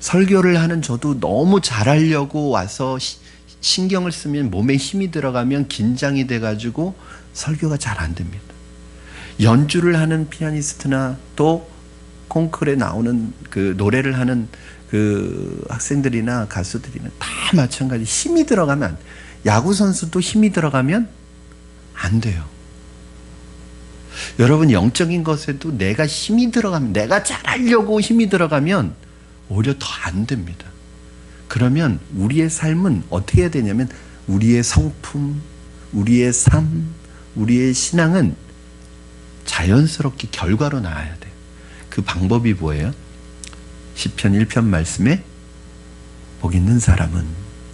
Speaker 1: 설교를 하는 저도 너무 잘하려고 와서 신경을 쓰면 몸에 힘이 들어가면 긴장이 돼가지고 설교가 잘 안 됩니다. 연주를 하는 피아니스트나 또 콩쿠르에 나오는 노래를 하는 학생들이나 가수들이나 다 마찬가지. 힘이 들어가면 야구 선수도 힘이 들어가면 안 돼요. 여러분, 영적인 것에도 내가 힘이 들어가면, 내가 잘하려고 힘이 들어가면 오히려 더 안 됩니다. 그러면 우리의 삶은 어떻게 해야 되냐면, 우리의 성품, 우리의 삶, 우리의 신앙은 자연스럽게 결과로 나와야 돼요. 그 방법이 뭐예요? 시편 1편 말씀에 복 있는 사람은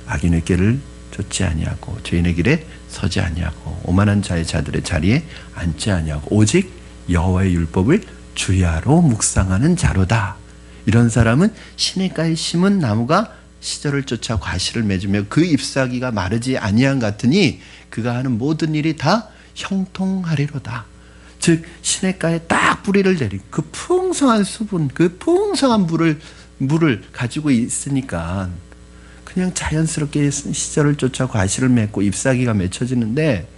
Speaker 1: 악인의 길을 쫓지 아니하고 죄인의 길에 서지 아니하고 오만한 자들의 자리에 앉지 아니하고 오직 여호와의 율법을 주야로 묵상하는 자로다. 이런 사람은 시냇가에 심은 나무가 시절을 쫓아 과실을 맺으며 그 잎사귀가 마르지 아니한 같으니 그가 하는 모든 일이 다 형통하리로다. 즉 시냇가에 딱 뿌리를 내린 그 풍성한 수분, 그 풍성한 물을 가지고 있으니까 그냥 자연스럽게 시절을 쫓아 과실을 맺고 잎사귀가 맺혀지는데,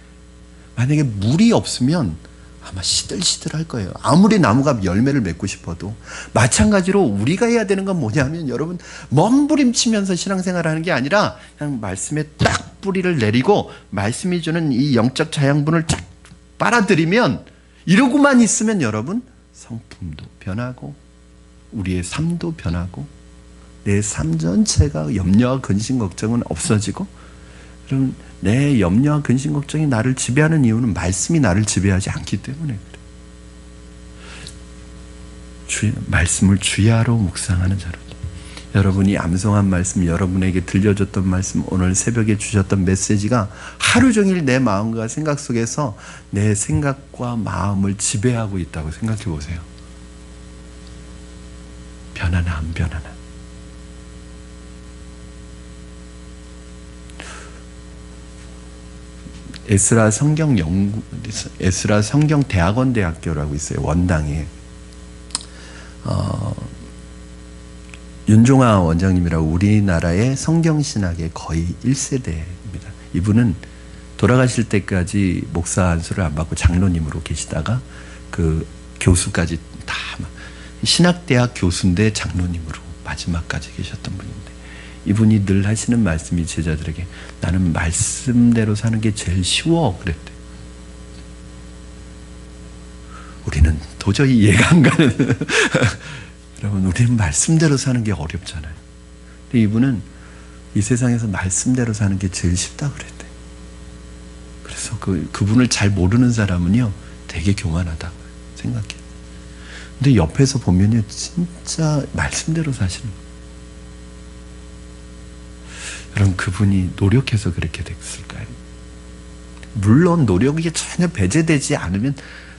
Speaker 1: 만약에 물이 없으면 아마 시들시들할 거예요. 아무리 나무가 열매를 맺고 싶어도. 마찬가지로 우리가 해야 되는 건 뭐냐면, 여러분, 몸부림치면서 신앙생활하는 게 아니라 그냥 말씀에 딱 뿌리를 내리고 말씀이 주는 이 영적 자양분을 쫙 빨아들이면, 이러고만 있으면 여러분, 성품도 변하고 우리의 삶도 변하고 내 삶 전체가 염려와 근심 걱정은 없어지고, 그럼 내 염려와 근심 걱정이 나를 지배하는 이유는 말씀이 나를 지배하지 않기 때문에 그래요. 말씀을 주야로 묵상하는 자로. 여러분이 암송한 말씀, 여러분에게 들려줬던 말씀, 오늘 새벽에 주셨던 메시지가 하루 종일 내 마음과 생각 속에서 내 생각과 마음을 지배하고 있다고 생각해 보세요. 변하나 안 변하나. 에스라 성경 대학원 대학교라고 있어요. 원당에. 윤종아 원장님이라고 우리나라의 성경신학의 거의 1세대입니다. 이분은 돌아가실 때까지 목사 안수를 안 받고 장로님으로 계시다가 그 교수까지 다 신학대학 교수인데 장로님으로 마지막까지 계셨던 분인데, 이분이 늘 하시는 말씀이 제자들에게 나는 말씀대로 사는 게 제일 쉬워 그랬대. 우리는 도저히 이해가 안 가는 여러분, 우리는 말씀대로 사는 게 어렵잖아요. 근데 이분은 이 세상에서 말씀대로 사는 게 제일 쉽다 그랬대. 그래서 그분을 잘 모르는 사람은요 되게 교만하다고 생각해요. 근데 옆에서 보면요 진짜 말씀대로 사시는 거예요. 여러분, 그분이 노력해서 그렇게 됐을까요? 물론 노력이 전혀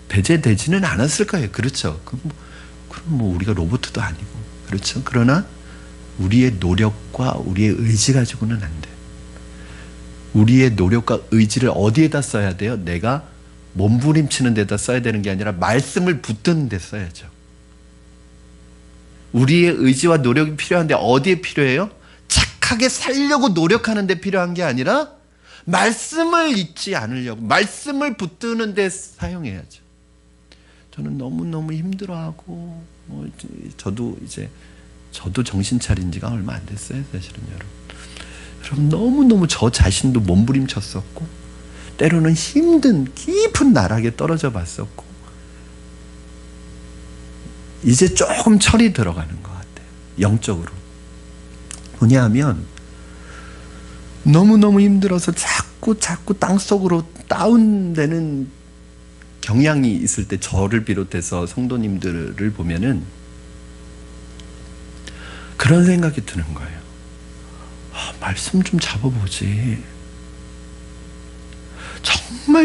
Speaker 1: 배제되지는 않았을 거예요. 그렇죠. 그럼 우리가 로봇도 아니고, 그렇죠. 그러나 우리의 노력과 우리의 의지 가지고는 안 돼요. 우리의 노력과 의지를 어디에다 써야 돼요? 내가 몸부림치는 데다 써야 되는 게 아니라 말씀을 붙드는 데 써야죠. 우리의 의지와 노력이 필요한데 어디에 필요해요? 착하게 살려고 노력하는 데 필요한 게 아니라 말씀을 잊지 않으려고 말씀을 붙드는 데 사용해야죠. 저는 너무너무 힘들어하고 저도 정신 차린 지가 얼마 안 됐어요, 사실은. 여러분 너무너무 저 자신도 몸부림쳤었고 때로는 힘든 깊은 나락에 떨어져 봤었고, 이제 조금 철이 들어가는 것 같아요. 영적으로. 뭐냐면 너무너무 힘들어서 자꾸 땅속으로 다운되는 경향이 있을 때, 저를 비롯해서 성도님들을 보면은 그런 생각이 드는 거예요. 말씀 좀 잡아보지.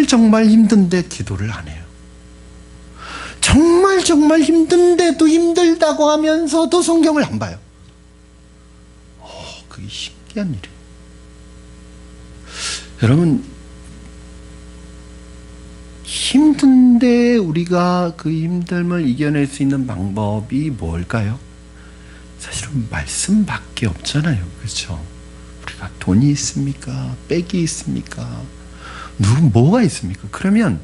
Speaker 1: 정말 힘든데 기도를 안 해요. 정말 힘든데도 힘들다고 하면서도 성경을 안 봐요. 그게 신기한 일이에요. 여러분, 힘든데 우리가 그 힘듦을 이겨낼 수 있는 방법이 뭘까요? 사실은 말씀밖에 없잖아요. 그렇죠? 우리가 돈이 있습니까? 백이 있습니까? 뭐가 있습니까? 그러면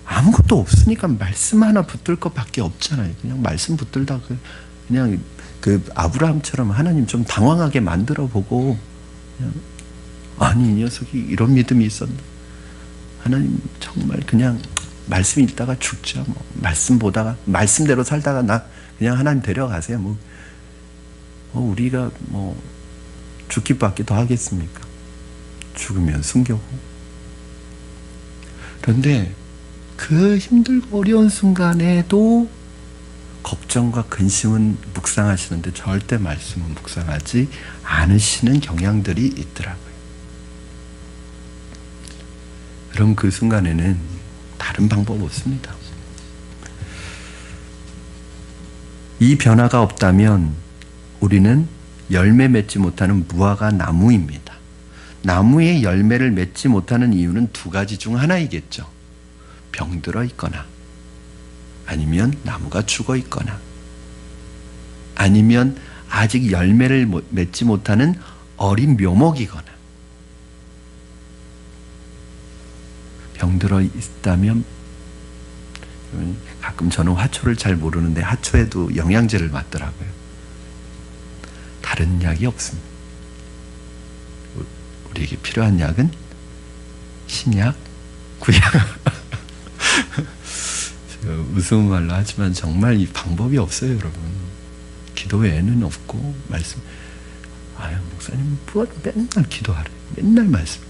Speaker 1: 아무것도 없으니까 말씀 하나 붙들 것밖에 없잖아요. 그냥 말씀 붙들다 그냥 그 아브라함처럼 하나님 좀 당황하게 만들어 보고, 그냥 아니 이 녀석이 이런 믿음이 있었나? 하나님 정말 그냥 말씀 읽다가 죽죠. 뭐 말씀 보다가 말씀대로 살다가 나 그냥 하나님 데려가세요. 뭐 우리가 뭐 죽기밖에 더 하겠습니까? 죽으면 순교고. 그런데 그 힘들고 어려운 순간에도 걱정과 근심은 묵상하시는데 절대 말씀은 묵상하지 않으시는 경향들이 있더라고요. 그럼 그 순간에는 다른 방법 없습니다. 이 변화가 없다면 우리는 열매 맺지 못하는 무화과 나무입니다. 나무의 열매를 맺지 못하는 이유는 두 가지 중 하나이겠죠. 병들어 있거나, 아니면 나무가 죽어 있거나, 아니면 아직 열매를 맺지 못하는 어린 묘목이거나. 병들어 있다면, 가끔 저는 화초를 잘 모르는데 화초에도 영양제를 맞더라고요. 다른 약이 없습니다. 우리에게 필요한 약은 신약, 구약. 우스운 말로 하지만 정말 이 방법이 없어요, 여러분. 기도 외에는 없고, 말씀. 목사님, 맨날 기도하래. 맨날 말씀.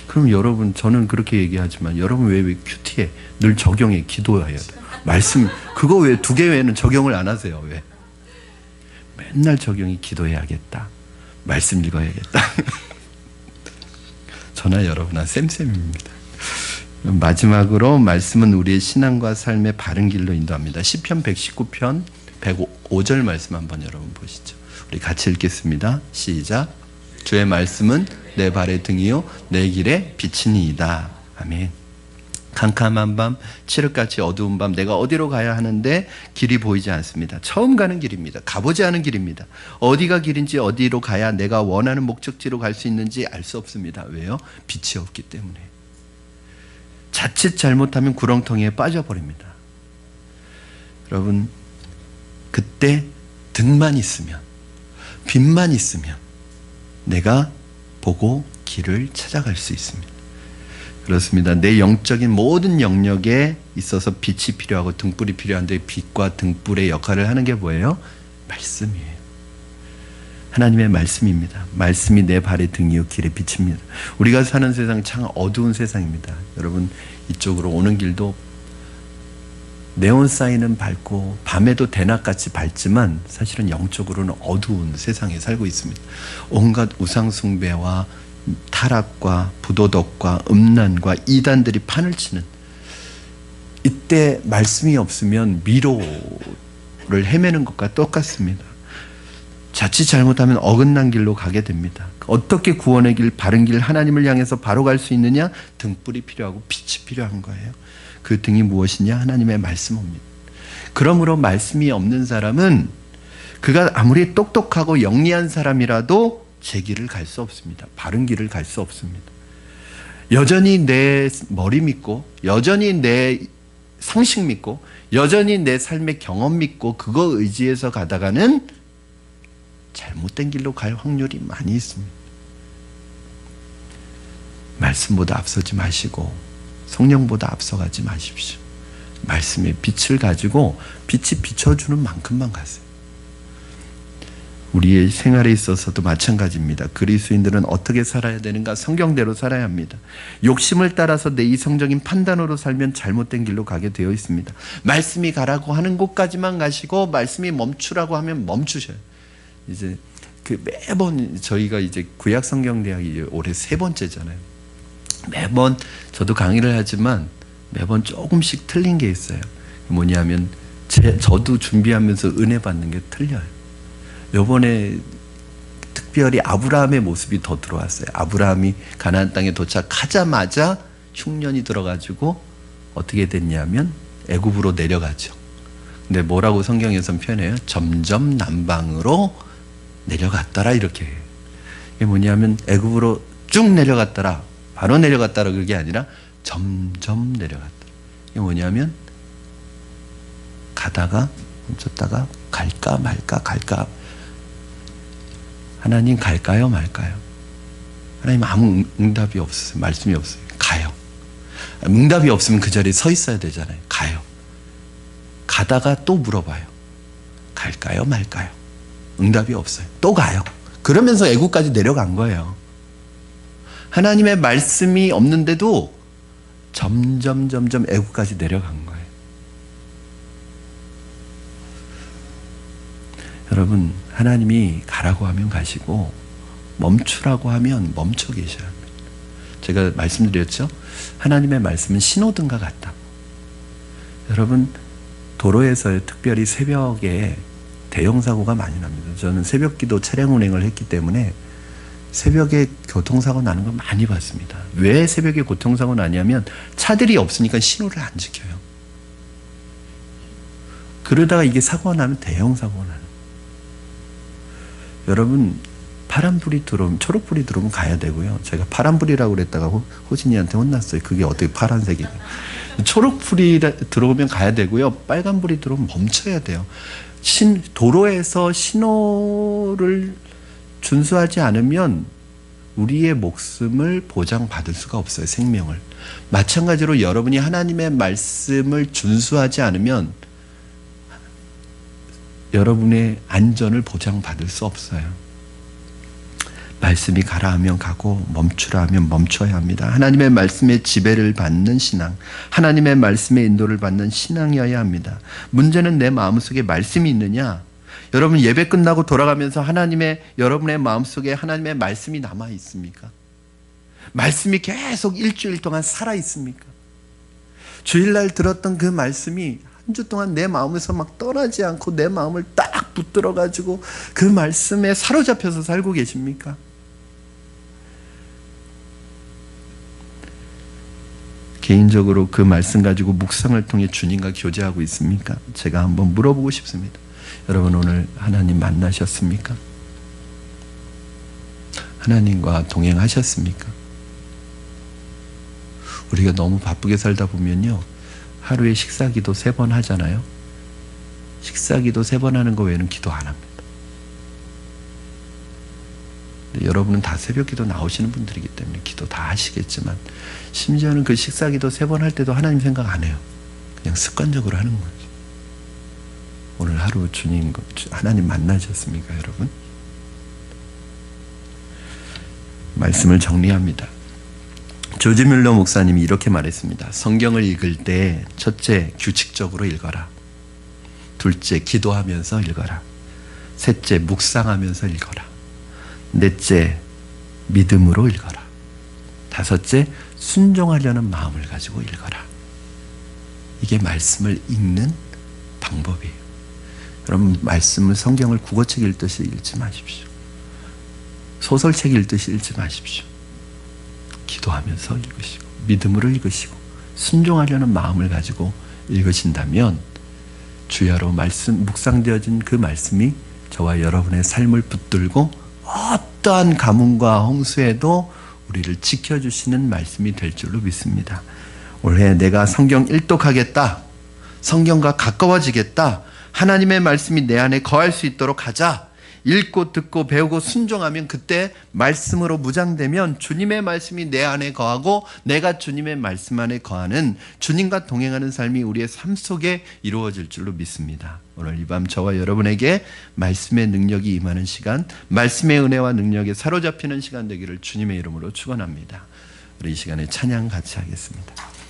Speaker 1: 그럼 여러분, 저는 그렇게 얘기하지만, 여러분 왜 큐티에 늘 적용해, 기도해야 돼? 말씀, 그거 왜 두 개 외에는 적용을 안 하세요? 왜? 맨날 적용이 기도해야겠다. 말씀 읽어야겠다. 저나 여러분아 쌤쌤입니다. 마지막으로 말씀은 우리의 신앙과 삶의 바른 길로 인도합니다. 시편 119편 105절 말씀 한번 여러분 보시죠. 우리 같이 읽겠습니다. 시작. 주의 말씀은 내 발의 등이요 내 길의 빛이니이다. 아멘. 캄캄한 밤, 칠흑같이 어두운 밤, 내가 어디로 가야 하는데 길이 보이지 않습니다. 처음 가는 길입니다. 가보지 않은 길입니다. 어디가 길인지, 어디로 가야 내가 원하는 목적지로 갈 수 있는지 알 수 없습니다. 왜요? 빛이 없기 때문에. 자칫 잘못하면 구렁텅이에 빠져버립니다. 여러분, 그때 등만 있으면, 빛만 있으면 내가 보고 길을 찾아갈 수 있습니다. 그렇습니다. 내 영적인 모든 영역에 있어서 빛이 필요하고 등불이 필요한데, 빛과 등불의 역할을 하는 게 뭐예요? 말씀이에요. 하나님의 말씀입니다. 말씀이 내 발의 등이요 길의 빛입니다. 우리가 사는 세상 참 어두운 세상입니다. 여러분, 이쪽으로 오는 길도 네온 사인은 밝고 밤에도 대낮같이 밝지만 사실은 영적으로는 어두운 세상에 살고 있습니다. 온갖 우상 숭배와 타락과 부도덕과 음란과 이단들이 판을 치는, 이때 말씀이 없으면 미로를 헤매는 것과 똑같습니다. 자칫 잘못하면 어긋난 길로 가게 됩니다. 어떻게 구원의 길, 바른 길, 하나님을 향해서 바로 갈 수 있느냐? 등불이 필요하고 빛이 필요한 거예요. 그 등이 무엇이냐? 하나님의 말씀입니다. 그러므로 말씀이 없는 사람은 그가 아무리 똑똑하고 영리한 사람이라도 제 길을 갈 수 없습니다. 바른 길을 갈 수 없습니다. 여전히 내 머리 믿고, 여전히 내 상식 믿고, 여전히 내 삶의 경험 믿고 그거 의지해서 가다가는 잘못된 길로 갈 확률이 많이 있습니다. 말씀보다 앞서지 마시고 성령보다 앞서가지 마십시오. 말씀의 빛을 가지고 빛이 비춰주는 만큼만 가세요. 우리의 생활에 있어서도 마찬가지입니다. 그리스도인들은 어떻게 살아야 되는가? 성경대로 살아야 합니다. 욕심을 따라서 내 이성적인 판단으로 살면 잘못된 길로 가게 되어 있습니다. 말씀이 가라고 하는 곳까지만 가시고 말씀이 멈추라고 하면 멈추셔요. 이제 매번 저희가 이제 구약 성경 대학이 올해 3번째잖아요. 매번 저도 강의를 하지만 매번 조금씩 틀린 게 있어요. 뭐냐면 저도 준비하면서 은혜 받는 게 틀려요. 요번에 특별히 아브라함의 모습이 더 들어왔어요. 아브라함이 가나안 땅에 도착하자마자 흉년이 들어가지고 어떻게 됐냐면 애굽으로 내려가죠. 근데 뭐라고 성경에서는 표현해요? 점점 남방으로 내려갔더라, 이렇게 해요. 이게 뭐냐면 애굽으로 쭉 내려갔더라, 바로 내려갔더라, 그게 아니라 점점 내려갔더라. 이게 뭐냐면 가다가 멈췄다가 갈까 말까 갈까. 하나님 갈까요 말까요? 하나님 아무 응답이 없어요. 말씀이 없어요. 가요. 응답이 없으면 그 자리에 서 있어야 되잖아요. 가요. 가다가 또 물어봐요. 갈까요 말까요? 응답이 없어요. 또 가요. 그러면서 애국까지 내려간 거예요. 하나님의 말씀이 없는데도 점점 애국까지 내려간 거예요. 여러분, 하나님이 가라고 하면 가시고 멈추라고 하면 멈춰 계셔야 합니다. 제가 말씀드렸죠? 하나님의 말씀은 신호등과 같다. 여러분, 도로에서 특별히 새벽에 대형 사고가 많이 납니다. 저는 새벽 기도 차량 운행을 했기 때문에 새벽에 교통사고 나는 걸 많이 봤습니다. 왜 새벽에 교통사고 나냐면 차들이 없으니까 신호를 안 지켜요. 그러다가 이게 사고가 나면 대형 사고가 나요. 여러분, 파란불이 들어오면, 초록불이 들어오면 가야 되고요. 제가 파란불이라고 그랬다가 호진이한테 혼났어요. 그게 어떻게 파란색이냐. 초록불이 들어오면 가야 되고요. 빨간불이 들어오면 멈춰야 돼요. 도로에서 신호를 준수하지 않으면 우리의 목숨을 보장받을 수가 없어요. 생명을. 마찬가지로 여러분이 하나님의 말씀을 준수하지 않으면 여러분의 안전을 보장받을 수 없어요. 말씀이 가라 하면 가고 멈추라 하면 멈춰야 합니다. 하나님의 말씀의 지배를 받는 신앙, 하나님의 말씀의 인도를 받는 신앙이어야 합니다. 문제는 내 마음속에 말씀이 있느냐? 여러분, 예배 끝나고 돌아가면서 여러분의 마음속에 하나님의 말씀이 남아 있습니까? 말씀이 계속 일주일 동안 살아 있습니까? 주일날 들었던 그 말씀이 한 주 동안 내 마음에서 막 떠나지 않고 내 마음을 딱 붙들어 가지고 그 말씀에 사로잡혀서 살고 계십니까? 개인적으로 그 말씀 가지고 묵상을 통해 주님과 교제하고 있습니까? 제가 한번 물어보고 싶습니다. 여러분, 오늘 하나님 만나셨습니까? 하나님과 동행하셨습니까? 우리가 너무 바쁘게 살다 보면요, 하루에 식사기도 3번 하잖아요. 식사기도 3번 하는 거 외에는 기도 안 합니다. 근데 여러분은 다 새벽기도 나오시는 분들이기 때문에 기도 다 하시겠지만, 심지어는 그 식사기도 3번 할 때도 하나님 생각 안 해요. 그냥 습관적으로 하는 거죠. 오늘 하루 하나님 만나셨습니까, 여러분? 말씀을 정리합니다. 조지 뮬러 목사님이 이렇게 말했습니다. 성경을 읽을 때 첫째, 규칙적으로 읽어라. 둘째, 기도하면서 읽어라. 셋째, 묵상하면서 읽어라. 넷째, 믿음으로 읽어라. 다섯째, 순종하려는 마음을 가지고 읽어라. 이게 말씀을 읽는 방법이에요. 여러분, 말씀을, 성경을 국어책 읽듯이 읽지 마십시오. 소설책 읽듯이 읽지 마십시오. 기도하면서 읽으시고 믿음으로 읽으시고 순종하려는 마음을 가지고 읽으신다면 주야로 묵상되어진 그 말씀이 저와 여러분의 삶을 붙들고 어떠한 가뭄과 홍수에도 우리를 지켜주시는 말씀이 될 줄로 믿습니다. 올해 내가 성경 일독하겠다, 성경과 가까워지겠다, 하나님의 말씀이 내 안에 거할 수 있도록 하자. 읽고 듣고 배우고 순종하면, 그때 말씀으로 무장되면 주님의 말씀이 내 안에 거하고 내가 주님의 말씀 안에 거하는, 주님과 동행하는 삶이 우리의 삶 속에 이루어질 줄로 믿습니다. 오늘 이 밤 저와 여러분에게 말씀의 능력이 임하는 시간, 말씀의 은혜와 능력에 사로잡히는 시간 되기를 주님의 이름으로 축원합니다. 우리 이 시간에 찬양 같이 하겠습니다.